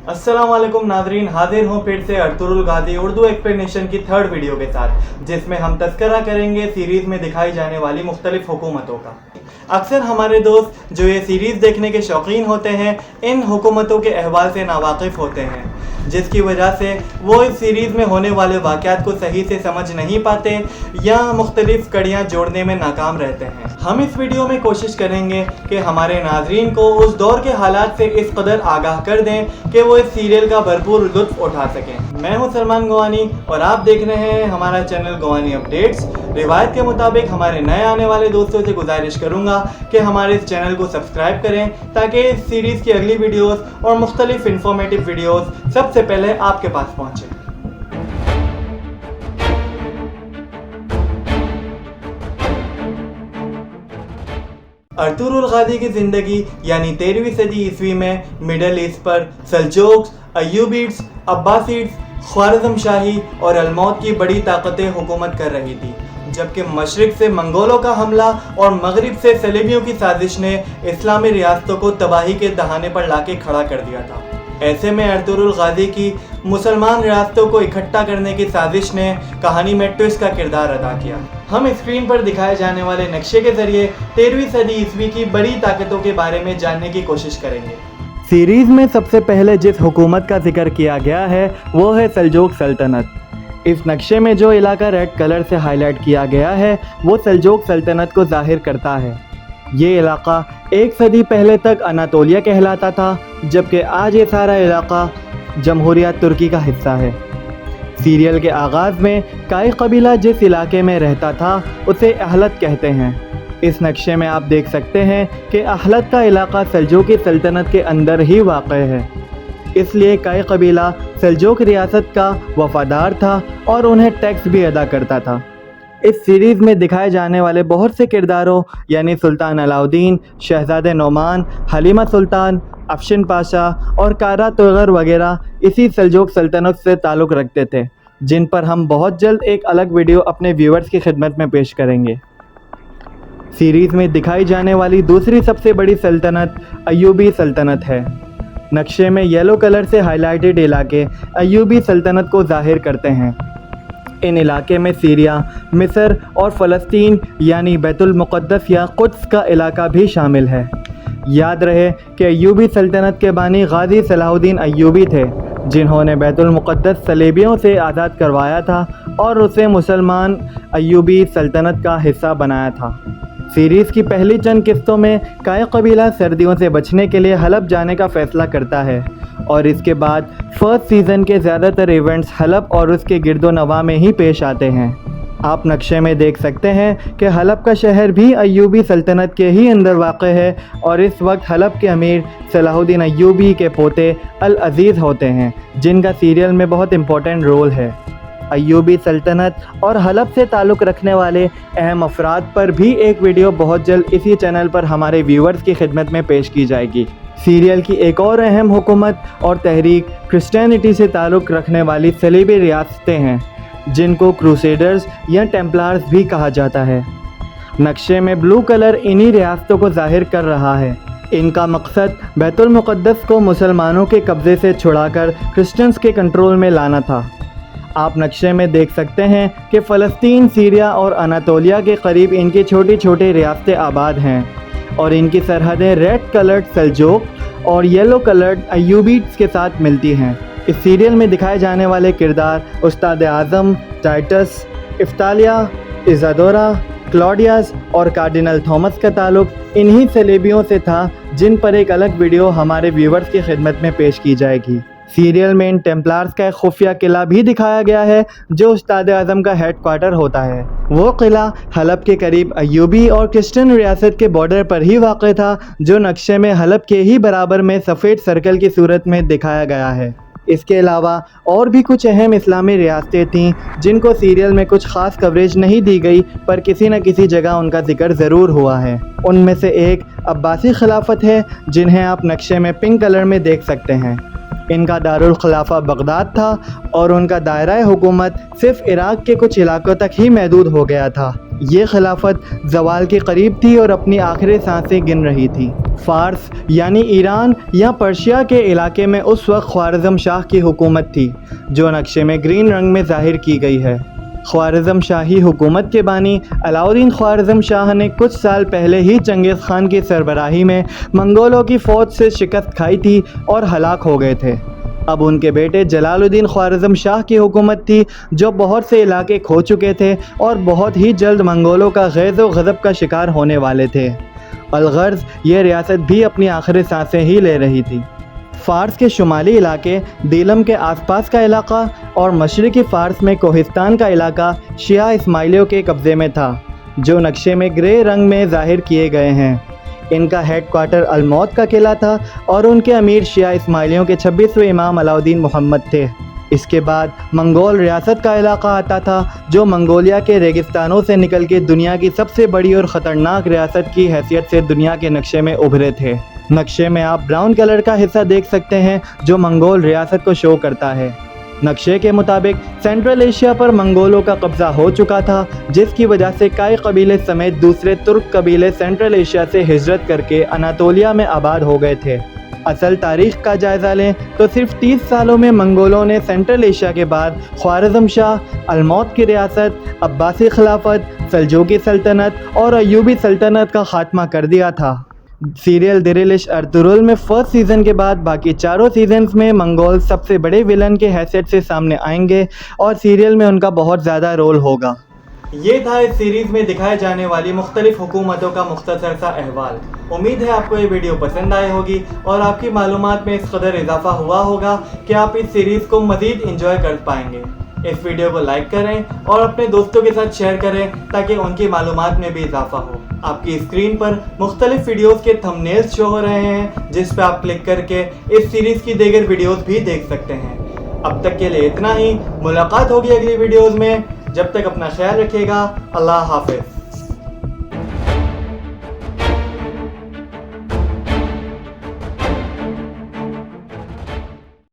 अस्सलाम वालेकुम नाजरीन, हाजिर हूँ फिर से अर्तुरुल गाजी उर्दू एक्सप्लेनेशन की थर्ड वीडियो के साथ, जिसमें हम तस्करा करेंगे सीरीज़ में दिखाई जाने वाली मुख्तलिफ हुकूमतों का। अक्सर हमारे दोस्त जो ये सीरीज़ देखने के शौकीन होते हैं इन हुकूमतों के अहवाल से नावाकिफ़ होते हैं, जिसकी वजह से वो इस सीरीज़ में होने वाले वाक़यात को सही से समझ नहीं पाते या मुख्तलिफ कड़ियाँ जोड़ने में नाकाम रहते हैं। हम इस वीडियो में कोशिश करेंगे कि हमारे नाजरीन को उस दौर के हालात से इस कदर आगाह कर दें कि वो इस सीरियल का भरपूर लुत्फ़ उठा सकें। मैं हूं सलमान गवानी और आप देख रहे हैं हमारा चैनल गवानी अपडेट्स। रिवायत के मुताबिक हमारे नए आने वाले दोस्तों से गुजारिश करूंगा कि हमारे इस चैनल को सब्सक्राइब करें ताकि इस सीरीज़ की अगली वीडियोस और मुख्तलिफ इंफॉर्मेटिव वीडियोस सबसे पहले आपके पास पहुँचें। अर्तुरुल गाजी की ज़िंदगी यानी 13वीं सदी ईस्वी में मिडल ईस्ट पर सल्जूक्स, अय्यूबीड्स, अब्बासीड्स, ख्वारिज़म शाही और अलमौद की बड़ी ताकतें हुकूमत कर रही थी, जबकि मशरिक से मंगोलों का हमला और मगरिब से सलीबियों की साजिश ने इस्लामी रियासतों को तबाही के दहाने पर लाके खड़ा कर दिया था। ऐसे में अर्तुरुल गाजी की मुसलमान रियासतों को इकट्ठा करने की साजिश ने कहानी में ट्विस्ट का किरदार अदा किया। हम स्क्रीन पर दिखाए जाने वाले नक्शे के जरिए 13वीं सदी ईस्वी की बड़ी ताकतों के बारे में जानने की कोशिश करेंगे। सीरीज़ में सबसे पहले जिस हुकूमत का जिक्र किया गया है वो है सल्जूक सल्तनत। इस नक्शे में जो इलाका रेड कलर से हाईलाइट किया गया है वो सल्जूक सल्तनत को जाहिर करता है। ये इलाका एक सदी पहले तक अनातोलिया कहलाता था, जबकि आज ये सारा इलाका जमहूरियत तुर्की का हिस्सा है। सीरियल के आगाज़ में काई कबीला जिस इलाके में रहता था उसे अहलत कहते हैं। इस नक्शे में आप देख सकते हैं कि अहलत का इलाका सल्जूकी सल्तनत के अंदर ही वाक़ है, इसलिए काई कबीला सल्जूक रियासत का वफ़ादार था और उन्हें टैक्स भी अदा करता था। इस सीरीज़ में दिखाए जाने वाले बहुत से किरदारों यानी सुल्तान अलाउद्दीन, शहज़ादे नोमान, हलीमा सुल्तान, अफशिन पाशा और कारा तोगर वगैरह इसी सल्जूक सल्तनत से ताल्लुक़ रखते थे, जिन पर हम बहुत जल्द एक अलग वीडियो अपने व्यूअर्स की खिदमत में पेश करेंगे। सीरीज़ में दिखाई जाने वाली दूसरी सबसे बड़ी सल्तनत अय्यूबी सल्तनत है। नक्शे में येलो कलर से हाईलाइटेड इलाके अय्यूबी सल्तनत को ज़ाहिर करते हैं। इन इलाके में सीरिया, मिस्र और फ़लस्तीन यानी बैतुल मुक़द्दस या कुद्स का इलाका भी शामिल है। याद रहे कि अय्यूबी सल्तनत के बानी गाज़ी सलाहुद्दीन अय्यूबी थे, जिन्होंने बैतुल मुक़द्दस सलेबियों से आज़ाद करवाया था और उसे मुसलमान अय्यूबी सल्तनत का हिस्सा बनाया था। सीरीज़ की पहली चंद किस्तों में काई कबीला सर्दियों से बचने के लिए हलब जाने का फ़ैसला करता है और इसके बाद फर्स्ट सीज़न के ज़्यादातर इवेंट्स हलब और उसके गिरदोनवा में ही पेश आते हैं। आप नक्शे में देख सकते हैं कि हलब का शहर भी अय्यूबी सल्तनत के ही अंदर वाक़ है और इस वक्त हलब के अमीर सलाहुद्दीन अय्यूबी के पोते अल अज़ीज़ होते हैं, जिनका सीरियल में बहुत इम्पोर्टेंट रोल है। अय्यूबी सल्तनत और हलब से ताल्लुक़ रखने वाले अहम अफराद पर भी एक वीडियो बहुत जल्द इसी चैनल पर हमारे व्यूअर्स की खिदमत में पेश की जाएगी। सीरियल की एक और अहम हुकूमत और तहरीक क्रिश्चियनिटी से ताल्लुक़ रखने वाली सलीबी रियासतें हैं, जिनको क्रूसेडर्स या टेम्पलार्स भी कहा जाता है। नक्शे में ब्लू कलर इन्हीं रियासतों को ज़ाहिर कर रहा है। इनका मकसद बैतुल मुक़द्दस को मुसलमानों के कब्ज़े से छुड़ाकर क्रिश्चियंस के कंट्रोल में लाना था। आप नक्शे में देख सकते हैं कि फ़लस्तीन, सीरिया और अनातोलिया के करीब इनकी छोटी छोटी रियासतें आबाद हैं और इनकी सरहदें रेड कलर्ड सल्जूक और येलो कलर्ड अय्यूबीड्स के साथ मिलती हैं। इस सीरियल में दिखाए जाने वाले किरदार उस्ताद आज़म, टाइटस, इफ्तालिया, इज़ादोरा, क्लॉडियस और कार्डिनल थॉमस का ताल्लुक़ इन्हीं सलेबियों से था, जिन पर एक अलग वीडियो हमारे व्यूअर्स की खिदमत में पेश की जाएगी। सीरियल में इन टेम्पलार्स का एक खुफिया किला भी दिखाया गया है जो उस्ताद आज़म का हेड क्वार्टर होता है। वो किला हलब के करीब अय्यूबी और क्रिश्चियन रियासत के बॉर्डर पर ही वाक़ था, जो नक्शे में हलब के ही बराबर में सफ़ेद सर्कल की सूरत में दिखाया गया है। इसके अलावा और भी कुछ अहम इस्लामी रियासतें थीं जिनको सीरियल में कुछ ख़ास कवरेज नहीं दी गई, पर किसी न किसी जगह उनका जिक्र ज़रूर हुआ है। उनमें से एक अब्बासी खिलाफत है, जिन्हें आप नक्शे में पिंक कलर में देख सकते हैं। इनका दारुल खिलाफा बगदाद था और उनका दायरा हुकूमत सिर्फ इराक़ के कुछ इलाकों तक ही महदूद हो गया था। یہ خلافت زوال کے قریب تھی اور اپنی آخری سانسیں گن رہی تھی۔ فارس یعنی ایران یا پرشیا کے علاقے میں اس وقت خوارزم شاہ کی حکومت تھی، جو نقشے میں گرین رنگ میں ظاہر کی گئی ہے۔ خوارزم شاہی حکومت کے بانی علاؤالدین خوارزم شاہ نے کچھ سال پہلے ہی چنگیز خان کی سربراہی میں منگولوں کی فوج سے شکست کھائی تھی اور ہلاک ہو گئے تھے۔ اب ان کے بیٹے جلال الدین خوارزم شاہ کی حکومت تھی، جو بہت سے علاقے کھو چکے تھے اور بہت ہی جلد منگولوں کا غیظ و غضب کا شکار ہونے والے تھے۔ الغرض یہ ریاست بھی اپنی آخری سانسیں ہی لے رہی تھی۔ فارس کے شمالی علاقے، دیلم کے آس پاس کا علاقہ اور مشرقی فارس میں کوہستان کا علاقہ شیعہ اسماعیلیوں کے قبضے میں تھا، جو نقشے میں گرے رنگ میں ظاہر کیے گئے ہیں۔ ان کا ہیڈ کوارٹر الموت کا قلعہ تھا اور ان کے امیر شیعہ اسماعیلیوں کے 26ویں امام علاؤالدین محمد تھے۔ اس کے بعد منگول ریاست کا علاقہ آتا تھا، جو منگولیا کے ریگستانوں سے نکل کے دنیا کی سب سے بڑی اور خطرناک ریاست کی حیثیت سے دنیا کے نقشے میں ابھرے تھے۔ نقشے میں آپ براؤن کلر کا حصہ دیکھ سکتے ہیں جو منگول ریاست کو شو کرتا ہے۔ نقشے کے مطابق سینٹرل ایشیا پر منگولوں کا قبضہ ہو چکا تھا، جس کی وجہ سے کئی قبیلے سمیت دوسرے ترک قبیلے سینٹرل ایشیا سے ہجرت کر کے اناطولیہ میں آباد ہو گئے تھے۔ اصل تاریخ کا جائزہ لیں تو صرف 30 سالوں میں منگولوں نے سینٹرل ایشیا کے بعد خوارزم شاہ، الموت کی ریاست، عباسی خلافت، سلجوقی سلطنت اور ایوبی سلطنت کا خاتمہ کر دیا تھا۔ سیریل دیریلش ارطغرل میں فرسٹ سیزن کے بعد باقی چاروں سیزنز میں منگول سب سے بڑے ویلن کے حیثیت سے سامنے آئیں گے اور سیریل میں ان کا بہت زیادہ رول ہوگا۔ یہ تھا اس سیریز میں دکھائے جانے والی مختلف حکومتوں کا مختصر سا احوال۔ امید ہے آپ کو یہ ویڈیو پسند آئے ہوگی اور آپ کی معلومات میں اس قدر اضافہ ہوا ہوگا کہ آپ اس سیریز کو مزید انجوائے کر پائیں گے۔ اس ویڈیو کو لائک کریں اور اپنے دوستوں کے ساتھ شیئر کریں تاکہ ان کی معلومات میں بھی اضافہ ہو۔ آپ کی اسکرین پر مختلف ویڈیوز کے تھمبنیلز شو ہو رہے ہیں، جس پہ آپ کلک کر کے اس سیریز کی دیگر ویڈیوز بھی دیکھ سکتے ہیں۔ اب تک کے لیے اتنا ہی، ملاقات ہوگی اگلی ویڈیوز میں۔ جب تک اپنا خیال رکھیے گا۔ اللہ حافظ۔